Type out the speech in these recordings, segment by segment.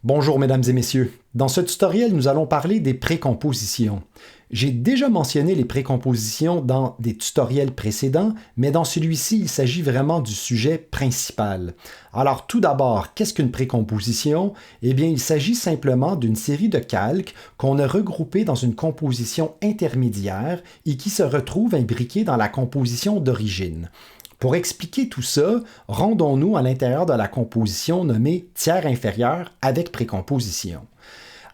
Bonjour mesdames et messieurs. Dans ce tutoriel, nous allons parler des précompositions. J'ai déjà mentionné les précompositions dans des tutoriels précédents, mais dans celui-ci, il s'agit vraiment du sujet principal. Alors tout d'abord, qu'est-ce qu'une précomposition? Eh bien, il s'agit simplement d'une série de calques qu'on a regroupés dans une composition intermédiaire et qui se retrouvent imbriqués dans la composition d'origine. Pour expliquer tout ça, rendons-nous à l'intérieur de la composition nommée tiers inférieur avec précomposition.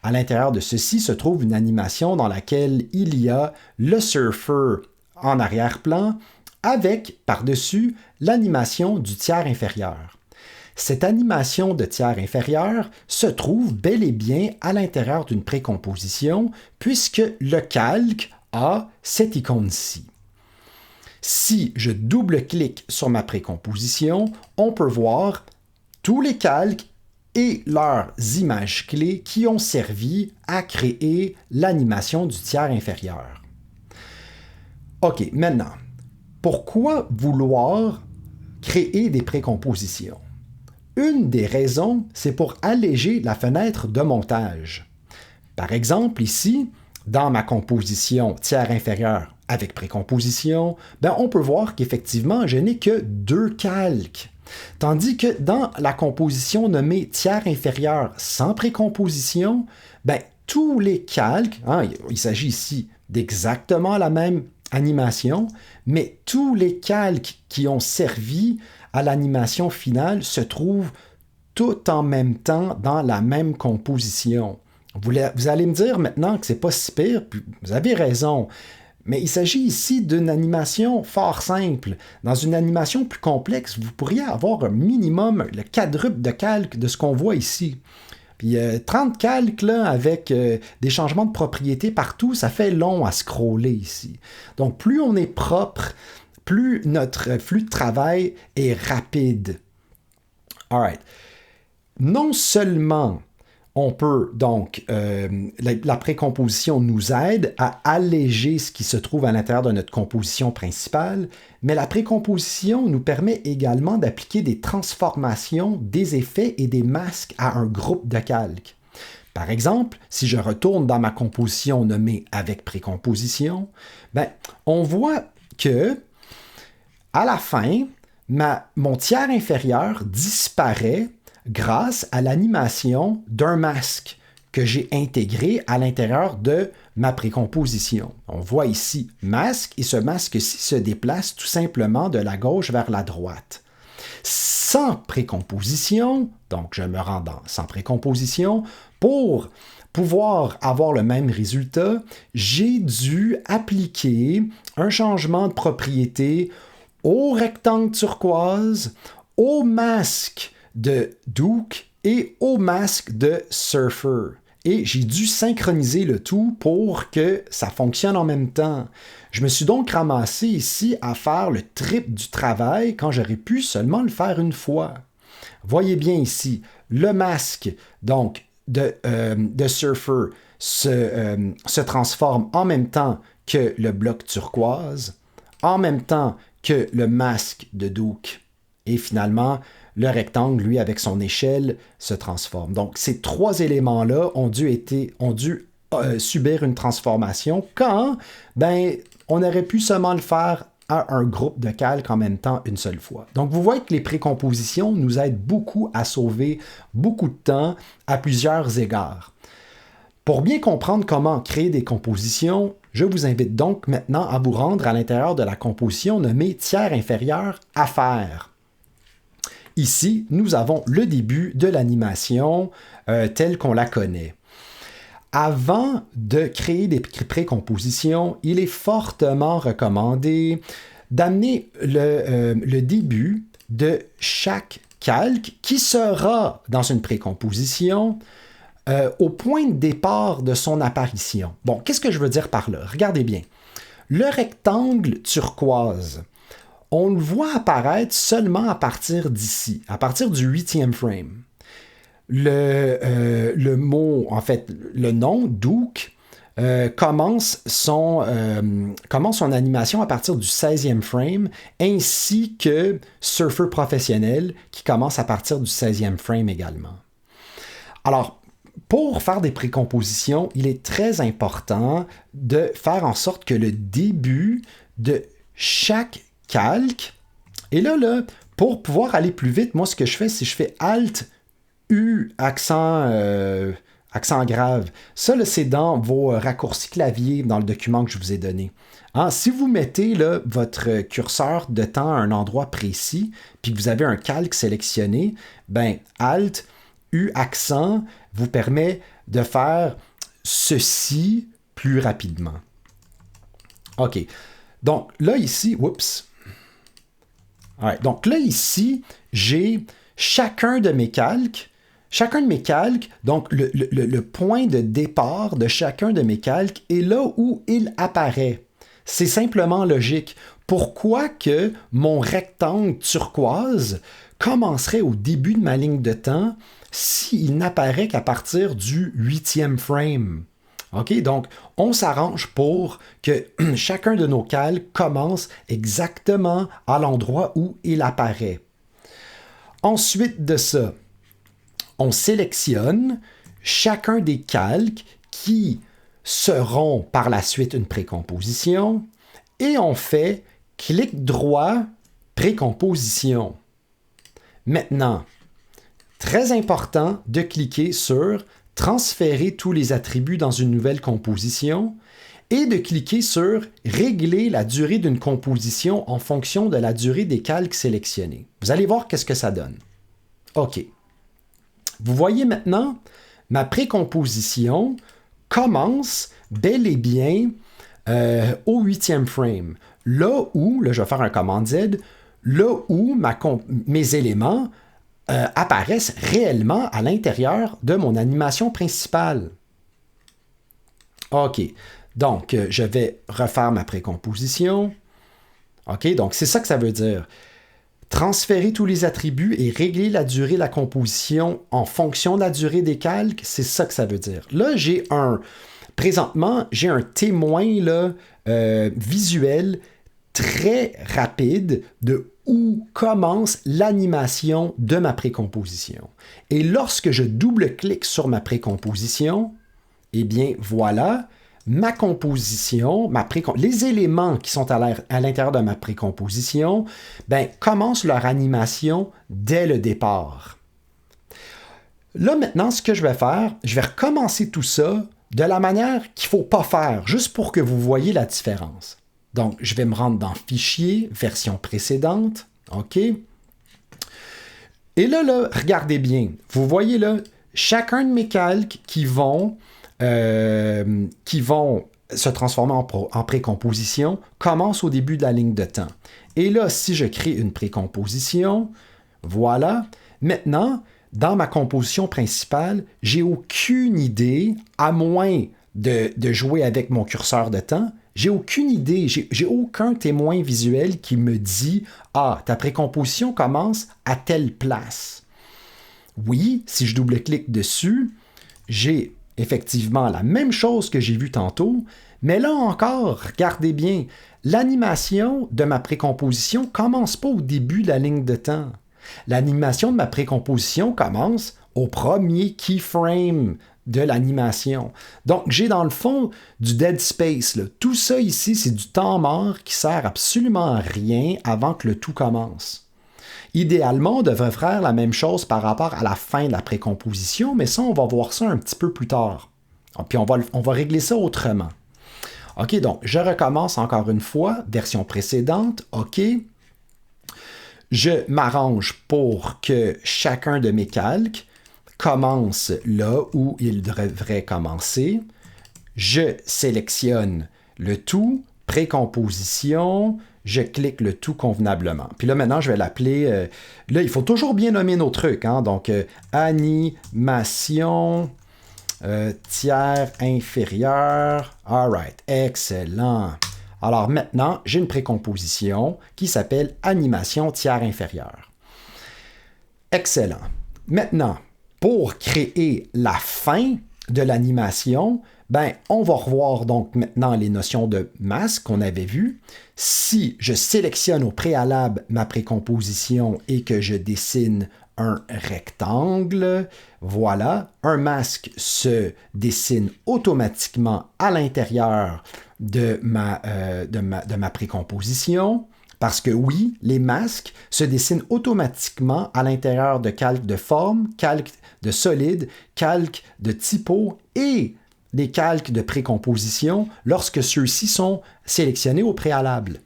À l'intérieur de ceci se trouve une animation dans laquelle il y a le surfer en arrière-plan avec, par-dessus, l'animation du tiers inférieur. Cette animation de tiers inférieur se trouve bel et bien à l'intérieur d'une précomposition puisque le calque a cette icône-ci. Si je double-clique sur ma précomposition, on peut voir tous les calques et leurs images clés qui ont servi à créer l'animation du tiers inférieur. OK, maintenant, pourquoi vouloir créer des précompositions? Une des raisons, c'est pour alléger la fenêtre de montage. Par exemple, ici, dans ma composition tiers inférieur avec précomposition, on peut voir qu'effectivement, je n'ai que 2 calques. Tandis que dans la composition nommée tiers inférieur sans précomposition, tous les calques, il s'agit ici d'exactement la même animation, mais tous les calques qui ont servi à l'animation finale se trouvent tout en même temps dans la même composition. Vous allez me dire maintenant que c'est pas si pire, puis vous avez raison. Mais il s'agit ici d'une animation fort simple. Dans une animation plus complexe, vous pourriez avoir un minimum, le quadruple de calques de ce qu'on voit ici. Puis 30 calques là, avec des changements de propriété partout, ça fait long à scroller ici. Donc plus on est propre, plus notre flux de travail est rapide. All right. Non seulement on peut donc, la précomposition nous aide à alléger ce qui se trouve à l'intérieur de notre composition principale, mais la précomposition nous permet également d'appliquer des transformations, des effets et des masques à un groupe de calques. Par exemple, si je retourne dans ma composition nommée avec précomposition, on voit que à la fin, mon tiers inférieur disparaît grâce à l'animation d'un masque que j'ai intégré à l'intérieur de ma précomposition. On voit ici masque et ce masque-ci se déplace tout simplement de la gauche vers la droite. Sans précomposition, donc je me rends dans sans précomposition, pour pouvoir avoir le même résultat, j'ai dû appliquer un changement de propriété au rectangle turquoise, au masque de Duke et au masque de Surfer. Et j'ai dû synchroniser le tout pour que ça fonctionne en même temps. Je me suis donc ramassé ici à faire le triple du travail quand j'aurais pu seulement le faire une fois. Voyez bien ici, le masque donc de Surfer se transforme en même temps que le bloc turquoise, en même temps que le masque de Duke. Et finalement, le rectangle, lui, avec son échelle, se transforme. Donc, ces 3 éléments-là ont dû subir une transformation quand, on aurait pu seulement le faire à un groupe de calques en même temps une seule fois. Donc, vous voyez que les précompositions nous aident beaucoup à sauver beaucoup de temps à plusieurs égards. Pour bien comprendre comment créer des compositions, je vous invite donc maintenant à vous rendre à l'intérieur de la composition nommée tiers inférieur à faire. Ici, nous avons le début de l'animation telle qu'on la connaît. Avant de créer des précompositions, il est fortement recommandé d'amener le début de chaque calque qui sera dans une précomposition au point de départ de son apparition. Bon, qu'est-ce que je veux dire par là? Regardez bien. Le rectangle turquoise, on le voit apparaître seulement à partir d'ici, à partir du 8e frame. Le mot, en fait, le nom, Duke, commence son animation à partir du 16e frame, ainsi que Surfer professionnel, qui commence à partir du 16e frame également. Alors, pour faire des précompositions, il est très important de faire en sorte que le début de chaque calque, et là, pour pouvoir aller plus vite, moi, ce que je fais, c'est que je fais Alt, U, accent grave. Ça, là, c'est dans vos raccourcis clavier dans le document que je vous ai donné. Hein, si vous mettez là, votre curseur de temps à un endroit précis, puis que vous avez un calque sélectionné, ben Alt, U, accent vous permet de faire ceci plus rapidement. OK. Donc là, ici, oups. Ouais, donc là, ici, j'ai chacun de mes calques. Chacun de mes calques, donc le point de départ de chacun de mes calques est là où il apparaît. C'est simplement logique. Pourquoi que mon rectangle turquoise commencerait au début de ma ligne de temps s'il n'apparaît qu'à partir du 8e frame? OK, donc on s'arrange pour que chacun de nos calques commence exactement à l'endroit où il apparaît. Ensuite de ça, on sélectionne chacun des calques qui seront par la suite une précomposition et on fait clic droit, précomposition. Maintenant, très important de cliquer sur transférer tous les attributs dans une nouvelle composition et de cliquer sur régler la durée d'une composition en fonction de la durée des calques sélectionnés. Vous allez voir qu'est-ce que ça donne. OK. Vous voyez maintenant, ma précomposition commence bel et bien au 8e frame. Là où, là je vais faire un commande Z, là où mes éléments apparaissent réellement à l'intérieur de mon animation principale. OK. Donc, je vais refaire ma précomposition. OK. Donc, c'est ça que ça veut dire. Transférer tous les attributs et régler la durée de la composition en fonction de la durée des calques, c'est ça que ça veut dire. Là, présentement, j'ai un témoin là, visuel très rapide de où commence l'animation de ma précomposition. Et lorsque je double-clique sur ma précomposition, eh bien, voilà, ma composition, les éléments qui sont à l'intérieur de ma précomposition, ben, commencent leur animation dès le départ. Là, maintenant, ce que je vais faire, je vais recommencer tout ça de la manière qu'il ne faut pas faire, juste pour que vous voyez la différence. Donc, je vais me rendre dans Fichier, version précédente, OK? Et là, regardez bien, vous voyez là, chacun de mes calques qui vont se transformer en précomposition commence au début de la ligne de temps. Et là, si je crée une précomposition, voilà, maintenant, dans ma composition principale, j'ai aucune idée, à moins de jouer avec mon curseur de temps, j'ai aucune idée, j'ai aucun témoin visuel qui me dit « Ah, ta précomposition commence à telle place. » Oui, si je double-clique dessus, j'ai effectivement la même chose que j'ai vu tantôt, mais là encore, regardez bien, l'animation de ma précomposition ne commence pas au début de la ligne de temps. L'animation de ma précomposition commence au premier keyframe de l'animation. Donc, j'ai dans le fond du dead space. Là. Tout ça ici, c'est du temps mort qui sert absolument à rien avant que le tout commence. Idéalement, on devrait faire la même chose par rapport à la fin de la précomposition, mais ça, on va voir ça un petit peu plus tard. Puis on va régler ça autrement. OK, donc je recommence encore une fois, version précédente, OK. Je m'arrange pour que chacun de mes calques commence là où il devrait commencer. Je sélectionne le tout, précomposition, je clique le tout convenablement. Puis là, maintenant, je vais l'appeler... là, il faut toujours bien nommer nos trucs. Hein? Donc, animation tiers inférieur. All right, excellent. Alors maintenant, j'ai une précomposition qui s'appelle animation tiers inférieur. Excellent. Maintenant, pour créer la fin de l'animation, ben, on va revoir donc maintenant les notions de masque qu'on avait vues. Si je sélectionne au préalable ma précomposition et que je dessine un rectangle. Voilà, un masque se dessine automatiquement à l'intérieur de ma précomposition. Parce que oui, les masques se dessinent automatiquement à l'intérieur de calque de forme, calque de solide, calque de typo et des calques de précomposition lorsque ceux-ci sont sélectionnés au préalable.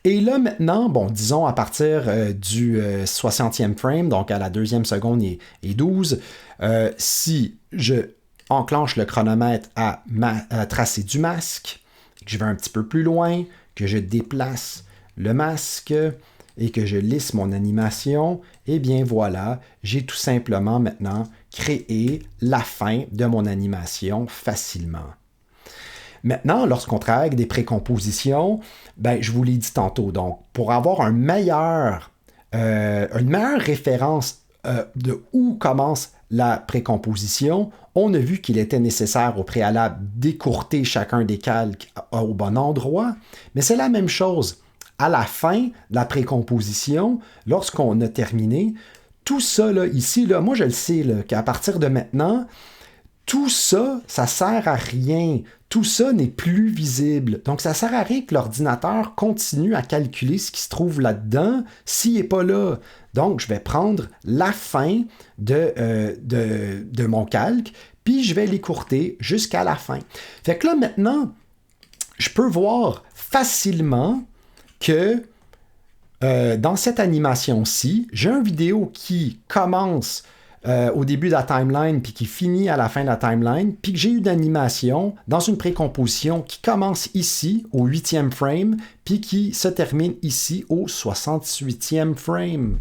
Et là maintenant, bon, disons à partir du 60e frame, donc à la 2e seconde et 12, si je enclenche le chronomètre à tracer du masque, que je vais un petit peu plus loin, que je déplace le masque et que je lisse mon animation, eh bien voilà, j'ai tout simplement maintenant créé la fin de mon animation facilement. Maintenant, lorsqu'on travaille avec des précompositions, ben, je vous l'ai dit tantôt, donc pour avoir une meilleure référence de où commence la précomposition, on a vu qu'il était nécessaire au préalable d'écourter chacun des calques au bon endroit, mais c'est la même chose. À la fin de la précomposition, lorsqu'on a terminé, tout ça, là, ici, là, moi je le sais, là, qu'à partir de maintenant, tout ça, ça sert à rien. Tout ça n'est plus visible. Donc, ça sert à rien que l'ordinateur continue à calculer ce qui se trouve là-dedans s'il n'est pas là. Donc, je vais prendre la fin de mon calque, puis je vais l'écourter jusqu'à la fin. Fait que là, maintenant, je peux voir facilement que dans cette animation-ci, j'ai une vidéo qui commence au début de la timeline puis qui finit à la fin de la timeline, puis que j'ai une animation dans une précomposition qui commence ici au 8e frame puis qui se termine ici au 68e frame.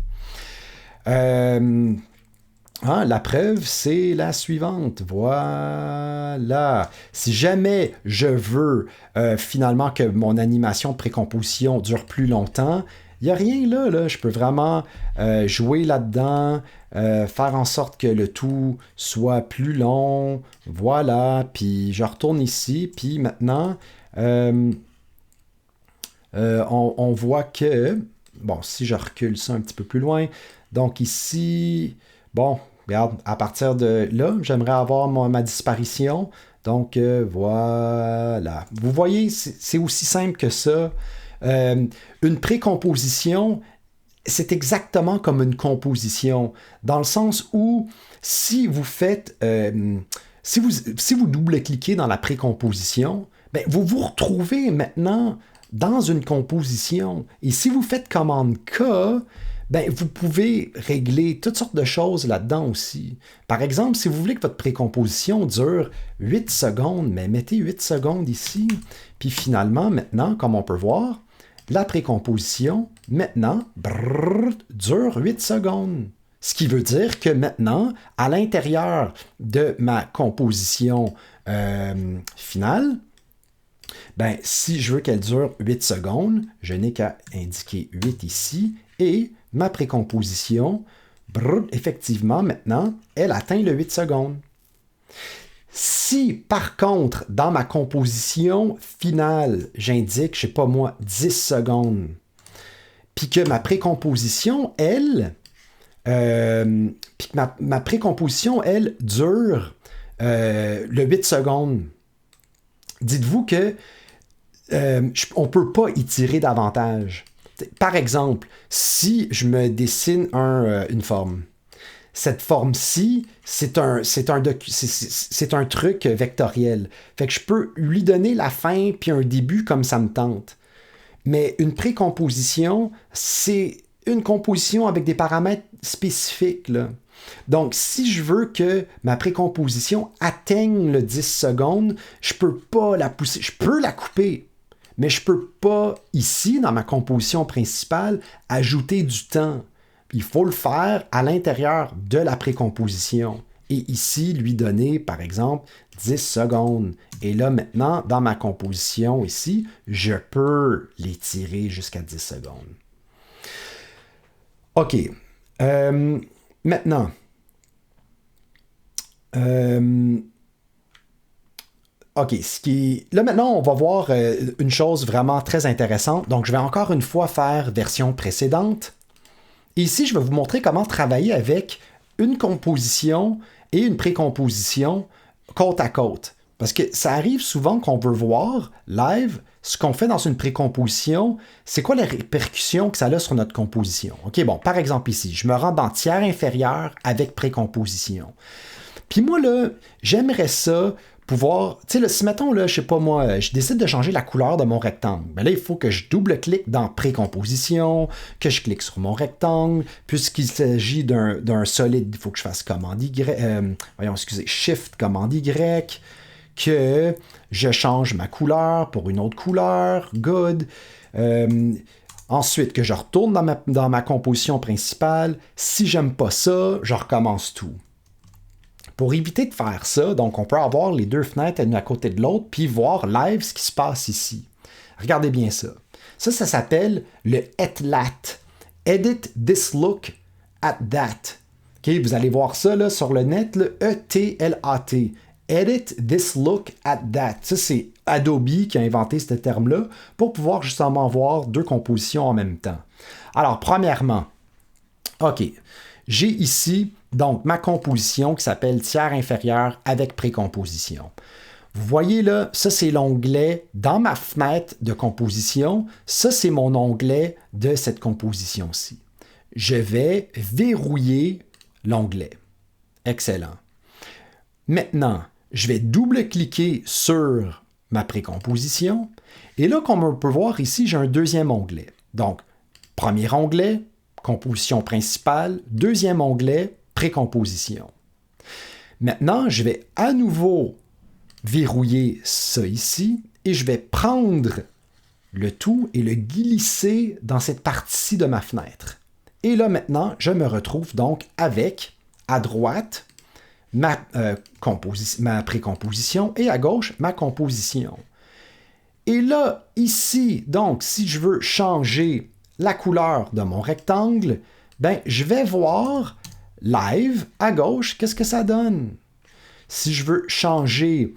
La preuve, c'est la suivante. Voilà. Si jamais je veux finalement que mon animation de précomposition dure plus longtemps, il n'y a rien là. Je peux vraiment jouer là-dedans, faire en sorte que le tout soit plus long. Voilà. Puis je retourne ici. Puis maintenant, on voit que... Bon, si je recule ça un petit peu plus loin. Donc ici... Bon, regarde, à partir de là, j'aimerais avoir ma disparition. Donc, voilà. Vous voyez, c'est aussi simple que ça. Une précomposition, c'est exactement comme une composition, dans le sens où si vous faites... si vous double-cliquez dans la précomposition, ben, vous vous retrouvez maintenant dans une composition. Et si vous faites commande K... ben, vous pouvez régler toutes sortes de choses là-dedans aussi. Par exemple, si vous voulez que votre précomposition dure 8 secondes, mais mettez 8 secondes ici. Puis finalement, maintenant, comme on peut voir, la précomposition, maintenant, dure 8 secondes. Ce qui veut dire que maintenant, à l'intérieur de ma composition finale, ben, si je veux qu'elle dure 8 secondes, je n'ai qu'à indiquer 8 ici et ma précomposition, effectivement, maintenant, elle atteint le 8 secondes. Si, par contre, dans ma composition finale, j'indique, je ne sais pas moi, 10 secondes, puis que ma précomposition, elle, ma précomposition, elle, dure le 8 secondes, dites-vous que on ne peut pas y tirer davantage. Par exemple, si je me dessine une forme, cette forme-ci, c'est un truc vectoriel. Fait que je peux lui donner la fin puis un début comme ça me tente. Mais une précomposition, c'est une composition avec des paramètres spécifiques, là. Donc, si je veux que ma précomposition atteigne le 10 secondes, je ne peux pas la pousser. Je peux la couper. Mais je ne peux pas, ici, dans ma composition principale, ajouter du temps. Il faut le faire à l'intérieur de la précomposition. Et ici, lui donner, par exemple, 10 secondes. Et là, maintenant, dans ma composition ici, je peux l'étirer jusqu'à 10 secondes. OK. Maintenant, OK, là maintenant, on va voir une chose vraiment très intéressante. Donc, je vais encore une fois faire version précédente. Et ici, je vais vous montrer comment travailler avec une composition et une précomposition côte à côte. Parce que ça arrive souvent qu'on veut voir live ce qu'on fait dans une précomposition, c'est quoi les répercussions que ça a sur notre composition. OK, bon, par exemple ici, je me rends dans tiers inférieur avec précomposition. Puis moi, là, j'aimerais ça pouvoir, tu sais, là, si mettons, là, je sais pas moi, je décide de changer la couleur de mon rectangle, ben là, il faut que je double-clique dans précomposition, que je clique sur mon rectangle, puisqu'il s'agit d'un solide, il faut que je fasse commande Y, Shift, commande Y, que je change ma couleur pour une autre couleur, good. Ensuite, que je retourne dans ma composition principale. Si j'aime pas ça, je recommence tout. Pour éviter de faire ça, donc on peut avoir les deux fenêtres l'une à côté de l'autre, puis voir live ce qui se passe ici. Regardez bien ça. Ça s'appelle le ETLAT. Edit this look at that. Okay, vous allez voir ça là, sur le net, le E-T-L-A-T. Edit this look at that. Ça, c'est Adobe qui a inventé ce terme-là pour pouvoir justement voir deux compositions en même temps. Alors, premièrement, OK, j'ai ici donc ma composition qui s'appelle tiers inférieur avec précomposition. Vous voyez là, ça c'est l'onglet dans ma fenêtre de composition. Ça c'est mon onglet de cette composition-ci. Je vais verrouiller l'onglet. Excellent. Maintenant, je vais double-cliquer sur ma précomposition. Et là, comme on peut voir ici, j'ai un deuxième onglet. Donc, premier onglet, composition principale. Deuxième onglet, précomposition. Maintenant, je vais à nouveau verrouiller ça ici et je vais prendre le tout et le glisser dans cette partie-ci de ma fenêtre. Et là, maintenant, je me retrouve donc avec, à droite, ma précomposition et à gauche, ma composition. Et là, ici, donc, si je veux changer la couleur de mon rectangle, ben, je vais voir live à gauche, qu'est-ce que ça donne? Si je veux changer,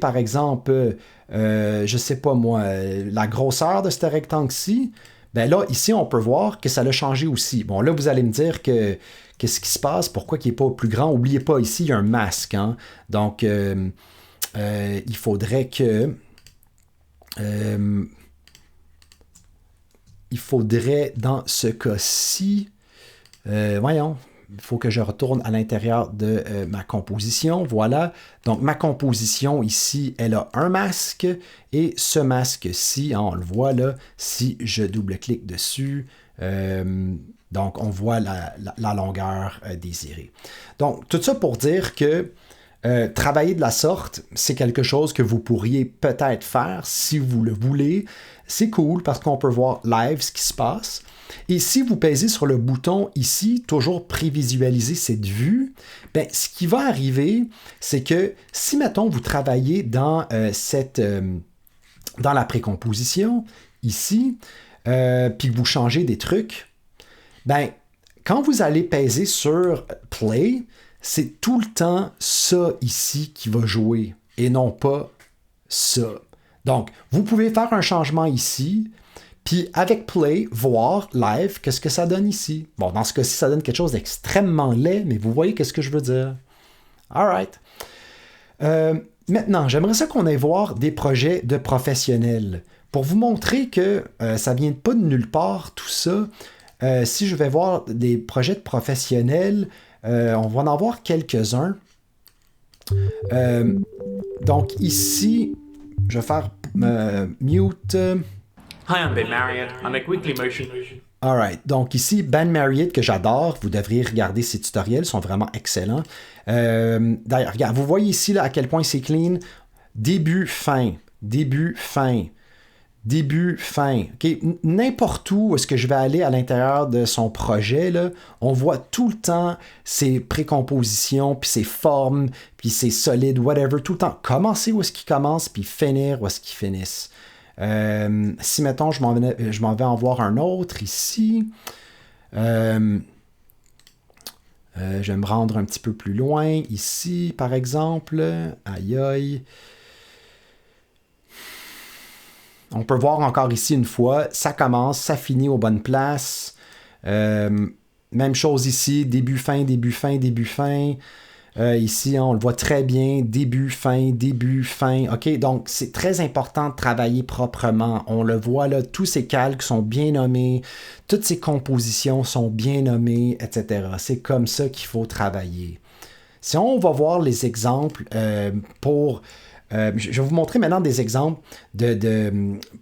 par exemple, je sais pas moi, la grosseur de ce rectangle-ci, ben là, ici, on peut voir que ça l'a changé aussi. Bon, là, vous allez me dire que qu'est-ce qui se passe, pourquoi il n'est pas plus grand. N'oubliez pas, ici, il y a un masque. Hein? Donc, il faudrait que... il faudrait, dans ce cas-ci... voyons, il faut que je retourne à l'intérieur de ma composition. Voilà. Donc, ma composition ici, elle a un masque. Et ce masque-ci, hein, on le voit là, si je double-clique dessus, donc on voit la longueur désirée. Donc, tout ça pour dire que travailler de la sorte, c'est quelque chose que vous pourriez peut-être faire si vous le voulez. C'est cool parce qu'on peut voir live ce qui se passe. Et si vous pèsez sur le bouton ici, toujours prévisualiser cette vue, ben, ce qui va arriver, c'est que si, mettons, vous travaillez dans, dans la précomposition, ici, puis que vous changez des trucs, ben, quand vous allez peser sur Play, c'est tout le temps ça ici qui va jouer et non pas ça. Donc, vous pouvez faire un changement ici, puis avec Play, voir live, qu'est-ce que ça donne ici. Bon, dans ce cas-ci, ça donne quelque chose d'extrêmement laid, mais vous voyez qu'est-ce que je veux dire. All right. Maintenant, j'aimerais ça qu'on aille voir des projets de professionnels. Pour vous montrer que ça ne vient pas de nulle part, tout ça, si je vais voir des projets de professionnels, on va en voir quelques-uns. Donc ici, je vais faire mute. Hi, I'm Ben Marriott. I make weekly motion. Alright, donc ici, Ben Marriott, que j'adore, vous devriez regarder ses tutoriels, ils sont vraiment excellents. D'ailleurs, regarde, vous voyez ici là, à quel point c'est clean. Début, fin, début, fin, début, fin. Okay? N'importe où est-ce que je vais aller à l'intérieur de son projet, là, on voit tout le temps ses précompositions, puis ses formes, puis ses solides, whatever, tout le temps. Commencer où est-ce qu'il commence, puis finir où est-ce qu'il finisse. Si, mettons, je m'en vais en voir un autre ici. Je vais me rendre un petit peu plus loin. Ici, par exemple. Aïe, aïe. on peut voir encore ici une fois, ça commence, ça finit aux bonnes places. Même chose ici, début, fin, début, fin, début, fin. Ici, on le voit très bien, début, fin, OK? Donc, c'est très important de travailler proprement. On le voit là, tous ces calques sont bien nommés, toutes ces compositions sont bien nommées, etc. C'est comme ça qu'il faut travailler. Si on va voir les exemples je vais vous montrer maintenant des exemples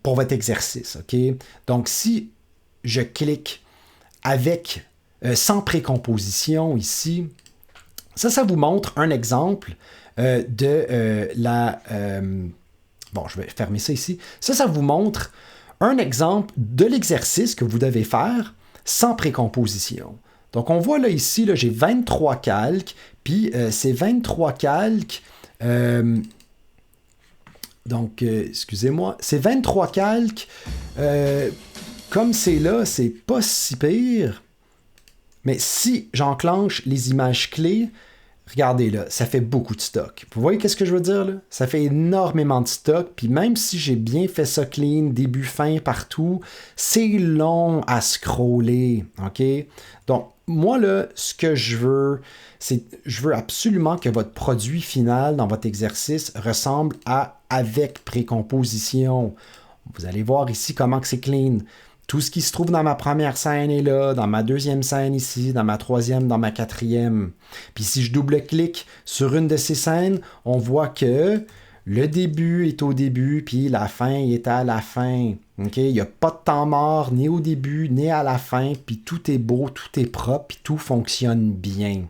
pour votre exercice, OK? Donc, si je clique avec sans précomposition ici, ça vous montre un exemple de la... bon, je vais fermer ça ici. Ça vous montre un exemple de l'exercice que vous devez faire sans précomposition. Donc, on voit là ici, là, j'ai 23 calques, puis ces 23 calques... excusez-moi, ces 23 calques, comme c'est là, c'est pas si pire. Mais si j'enclenche les images clés, regardez là, ça fait beaucoup de stock. Vous voyez qu'est-ce que je veux dire là? Ça fait énormément de stock, puis même si j'ai bien fait ça clean, début, fin, partout, c'est long à scroller, OK? Donc, moi là, ce que je veux absolument que votre produit final dans votre exercice ressemble à avec précomposition. Vous allez voir ici comment que c'est clean. Tout ce qui se trouve dans ma première scène est là, dans ma deuxième scène ici, dans ma troisième, dans ma quatrième. Puis si je double-clique sur une de ces scènes, on voit que le début est au début, puis la fin est à la fin. Okay? Il n'y a pas de temps mort, ni au début, ni à la fin, puis tout est beau, tout est propre, puis tout fonctionne bien.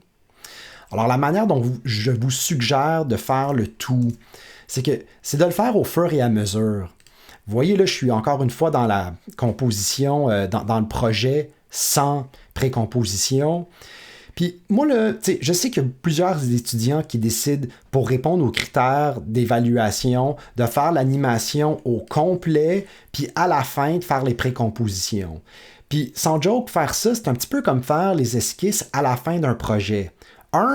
Alors la manière dont je vous suggère de faire le tout, c'est de le faire au fur et à mesure. Vous voyez, là, je suis encore une fois dans la composition, dans le projet sans précomposition. Puis moi, là, je sais qu'il y a plusieurs étudiants qui décident, pour répondre aux critères d'évaluation, de faire l'animation au complet, puis à la fin, de faire les précompositions. Puis sans joke, faire ça, c'est un petit peu comme faire les esquisses à la fin d'un projet.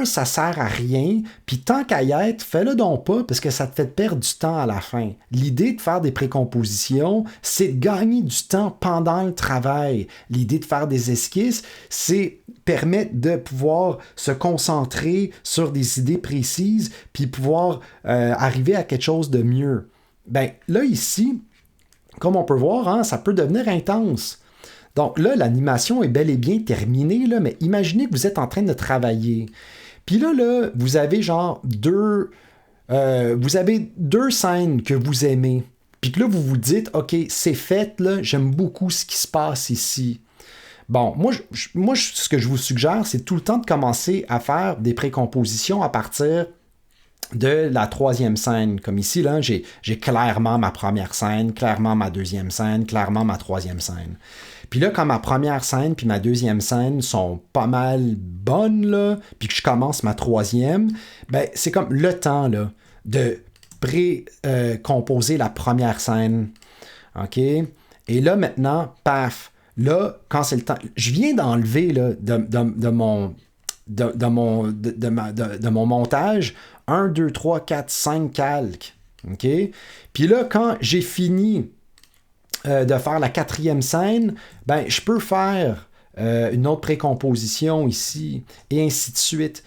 Ça sert à rien, puis tant qu'à y être, fais-le donc pas, parce que ça te fait perdre du temps à la fin. L'idée de faire des précompositions, c'est de gagner du temps pendant le travail. L'idée de faire des esquisses, c'est permettre de pouvoir se concentrer sur des idées précises, puis pouvoir arriver à quelque chose de mieux. Ben là, ici, comme on peut voir, hein, ça peut devenir intense. Donc là, l'animation est bel et bien terminée, là, mais imaginez que vous êtes en train de travailler. Puis là, vous avez genre deux scènes que vous aimez. Puis que là, vous vous dites, OK, c'est fait, là, j'aime beaucoup ce qui se passe ici. Bon, moi, ce que je vous suggère, c'est tout le temps de commencer à faire des précompositions à partir de la troisième scène. Comme ici, là, j'ai clairement ma première scène, clairement ma deuxième scène, clairement ma troisième scène. Puis là, quand ma première scène puis ma deuxième scène sont pas mal bonnes, là, puis que je commence ma troisième, ben c'est comme le temps là, de pré-composer la première scène. OK? Et là, maintenant, paf, là, quand c'est le temps, je viens d'enlever là, de mon montage 1, 2, 3, 4, 5 calques. OK? Puis là, quand j'ai fini de faire la quatrième scène, ben, je peux faire une autre précomposition ici, et ainsi de suite.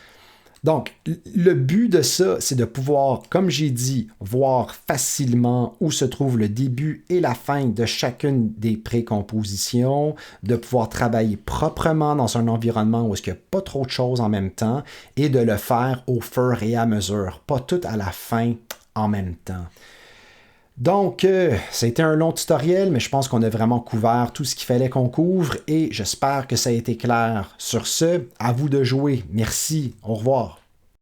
Donc, le but de ça, c'est de pouvoir, comme j'ai dit, voir facilement où se trouve le début et la fin de chacune des précompositions, de pouvoir travailler proprement dans un environnement où il n'y a pas trop de choses en même temps, et de le faire au fur et à mesure, pas tout à la fin en même temps. Donc, ça a été un long tutoriel, mais je pense qu'on a vraiment couvert tout ce qu'il fallait qu'on couvre et j'espère que ça a été clair. Sur ce, à vous de jouer. Merci. Au revoir.